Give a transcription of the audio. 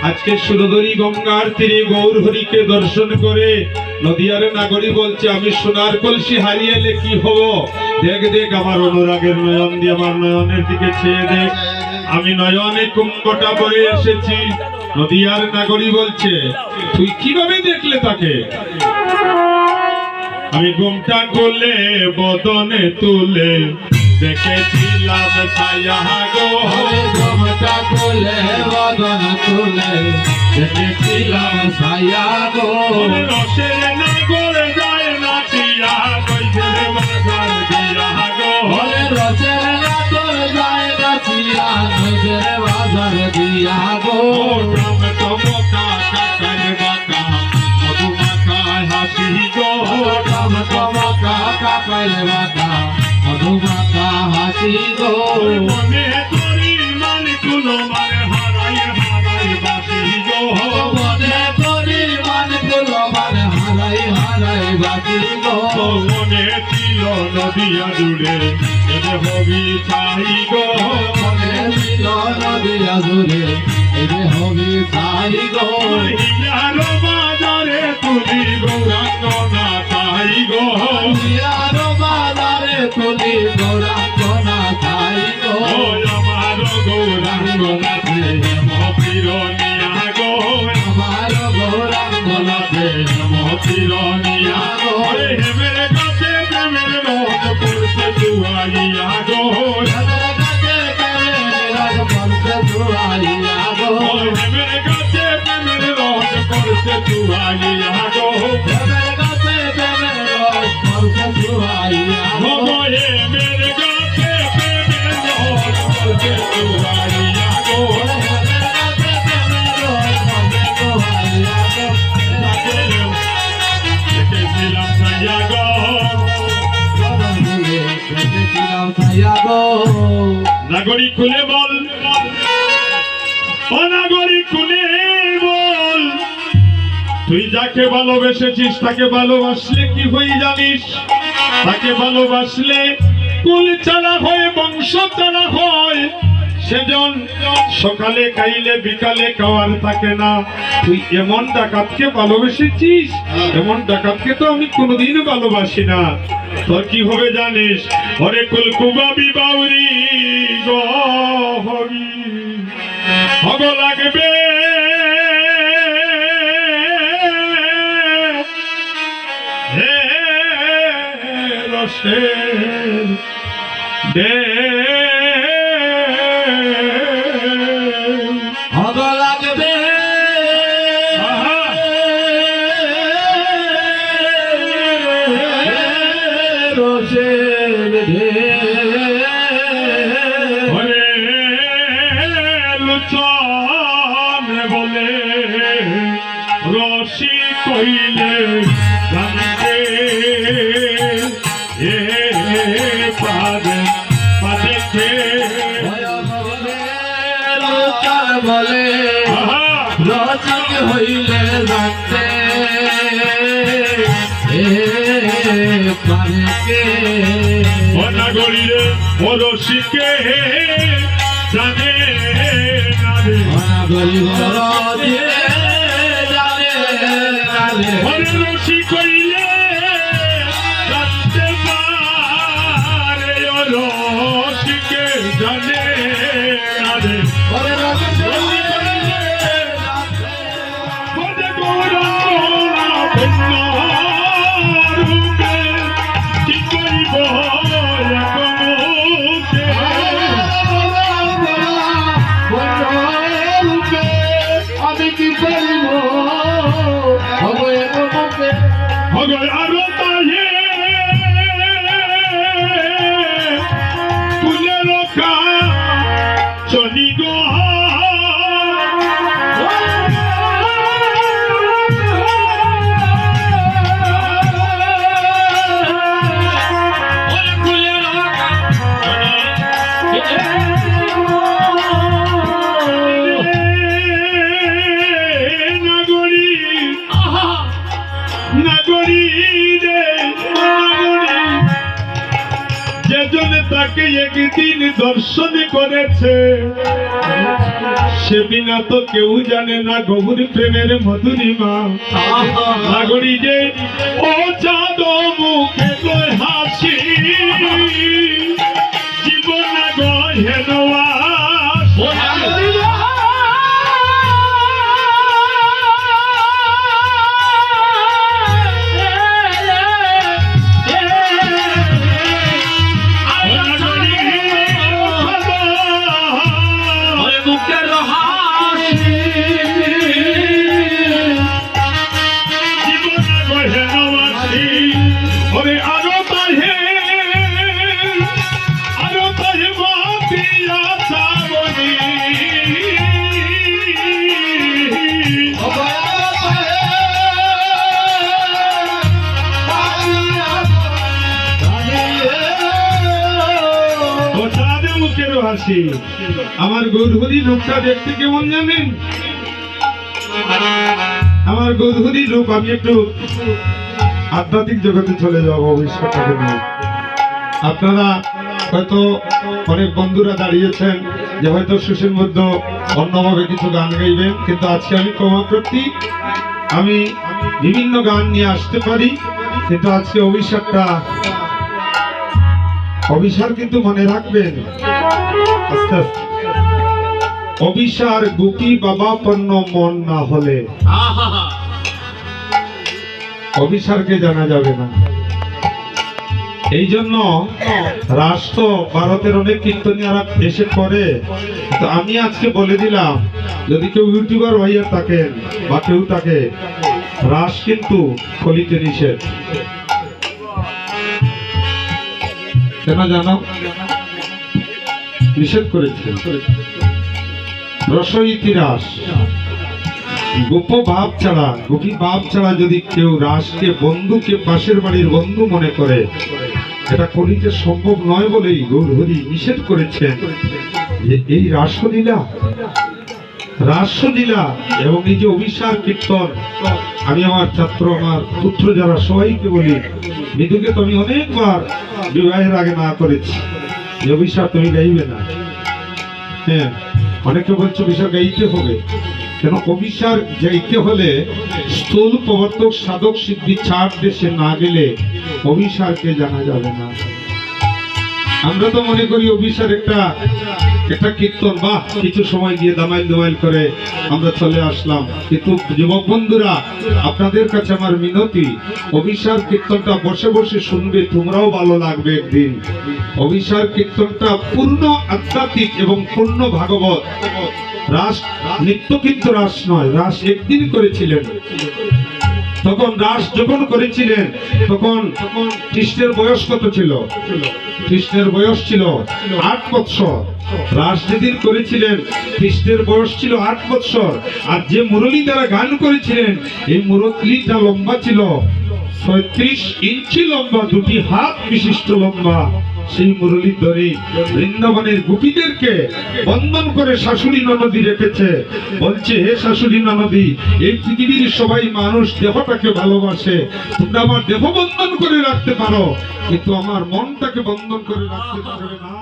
আজকে সুরধরি গঙ্গার তীরে গৌর হরিকে দর্শন করে নদিয়ার নাগরী বলছে, আমি সোনার কলসি হারিয়ে এলে কি হব? দেখ দেখ আমার অনুরাগের নয়ন দিয়ে আমার নয়নের দিকে চেয়ে দেখ, আমি নয়নে কুম্ভটা পরে এসেছি। নদিয়ার নাগরী বলছে, তুই কিভাবে দেখলে তাকে? আমি ঘুমটা করলে বদনে তুলে দেখেছিলাম ছায়া গো, ঘুমটা খুলে বদন তুলে দেখেছিলাম ছায়া গো। রসের নাগর যায় নাচিয়া কইছে বাজার দিয়া গো, রসের নাগর যায় নাচিয়া নজর বাজার দিয়া গো। টমকা কাকার বাঁকা মধুমাখায় হাসি গো, টমকা কাকার বাঁকা মধুমাখা হাসি গো। মনে করি মানে কোনো মানে হারাই হারাই বাসি গো, মনে করি মানে গুলো মানে হারাই হারাই বাকি গো। মনে ছিল নদিয়া জুড়ে এবে হবি চাই গো, মনে ছিল নদিয়া জুড়ে এবে হবি ছাই গো। ইয়ার বাজারে তুলি গৌরাঙ্গ না চাই গো, আর বাজারে তুলি গৌরাঙ্গ না ছাই গো। আমার গৌরাঙ্গ নাথে মহিরনিয়া গো, আমার গৌরাঙ্গ নাথে মহিরনিয়া গো, হেমের কাছে প্রেমের রথ করছে দুয়াইয়া গো, হেমের কাছে প্রেমের রথ করছে দুয়াইয়া গো। হেমের কাছে প্রেমের রথ করছে দুয়াইয়া গো, হেমের কাছে প্রেমের রথ করছে দুয়াইয়া গো। হেমের কাছে প্রেমের রথ করছে দুয়াইয়া গো, দেখেছিলাম ছায়া গো। নাগরিক খুলে বল, ও নাগরিক খুলে বল, তুই যাকে ভালোবেসেছিস তাকে ভালোবাসলে কি হয়ে জানিস? তাকে ভালোবাসলে কুল চালা হয়, বংশ চালা হয়। সেজন সকালে খাইলে বিকালে খাওয়ার থাকে না। তুই এমন ডাকাতকে ভালোবেসেছিস, এমন ডাকাতকে তো আমি কোনোদিন ভালোবাসি না। তোর কি হবে জানিস? ওরে কুলকুবাবি বাউরি গো হবি হব লাগবে, হে রসের দে লাগবে রোষের লুচন বলে রশি কইলে জানতে এ পাদে পাদে বলে রচক হইলে জানতে পারে অনাগরিরে পরশিকে জানে না রে, রশি কইলে জানতে পারে, রশিকে জানে না রে। আমি কি করিব আরো তাহে তুলে রখা চলি গো, নাগরী যাকে একদিন দর্শন করেছে সে বিনা তো কেউ জানে না গভীর প্রেমের মধুরিমা। নাগরী যে ও চাঁদ মুখে তোর হাসি জীবন গহে হাসি। আমার গৌরহরি রূপটা দেখতে কেমন জানেন? আমার গৌরহরি রূপ, আমি একটু আধ্যাত্মিক জগতে চলে যাবো ভবিষ্যৎটাকে নিয়ে। আপনারা হয়তো অনেক বন্ধুরা দাঁড়িয়েছেন যে হয়তো সুশীল মধ্যে অন্যভাবে কিছু গান গাইবেন, কিন্তু আজকে আমি ক্ষমাপ্রার্থী, আমি বিভিন্ন গান নিয়ে আসতে পারি, কিন্তু আজকে অভিসার কিন্তু মনে রাখবেন। আস্তে আস্তে অভিসার গোপী বাবা পণ্য মন না হলে অভিসারকে জানা যাবে না। এই জন্য রাষ্ট্র ভারতের অনেক কীর্তনিয়ারা এসে করে, তো আমি আজকে বলে দিলাম যদি কেউ ইউটিউবার হইয়া থাকেন বা কেউ থাকে, রাস কিন্তু কলিতে নিষেধ। কেন জানো? নিষেধ করেছে রস ইতিরাস, গোপী ভাব ছাড়া যদি কেউ রাসকে বন্ধুকে পাশের বাড়ির বন্ধু মনে করে, এটা কলিতে সম্ভব নয় বলেই গৌরহরি নিষেধ করেছেন যে এই রাসলীলা এবং এই যে অভিসার কীর্তন। আমি আমার ছাত্র, আমার পুত্র যারা সবাইকে বলি, মৃদুকে তো আমি অনেকবার বিবাহের আগে না করেছি যে অভিসার তুমি গাইবে না। হ্যাঁ, অনেকে বলছে অভিসার গাইতে হবে, কেন? অভিসার গাইতে হলে স্থূল প্রবর্তক সাধক সিদ্ধি ছাড় দেশে না গেলে অভিসারকে জানা যাবে না। আমরা তো মনে করি অভিসার একটা কীর্তন, বাহ কিছু সময় গিয়ে দামাইল করে আমরা চলে আসলাম, কিন্তু যুবক বন্ধুরা আপনাদের কাছে আমার মিনতি, অভিসার কীর্তনটা বসে বসে শুনবে, তোমরাও ভালো লাগবে একদিন। অভিসার কীর্তনটা পূর্ণ আধ্যাত্মিক এবং পূর্ণ ভাগবত। রাস নিত্য কিন্তু রাস নয়, রাস একদিন করেছিলেন। তখন রাস যখন করেছিলেন তখন কৃষ্ণের বয়স কত ছিল? কৃষ্ণের বয়স ছিল 8 বৎসর। রাস যেদিন করেছিলেন কৃষ্ণের বয়স ছিল 8 বৎসর। আর যে মুরলী দ্বারা গান করেছিলেন এই মুরলীটা লম্বা ছিল 36 ইঞ্চি লম্বা, 2টি হাত বিশিষ্ট লম্বা। সেই মুরলী ধরে বৃন্দাবনের গোপীদেরকে বন্ধন করে শাশুড়ি ননদী রেখেছে। বলছে, হে শাশুড়ি ননদী, এই পৃথিবীর সবাই মানুষ দেহটাকে ভালোবাসে, তোমরা আমার দেহ বন্ধন করে রাখতে পারো, কিন্তু আমার মনটাকে বন্ধন করে রাখতে পারবে না।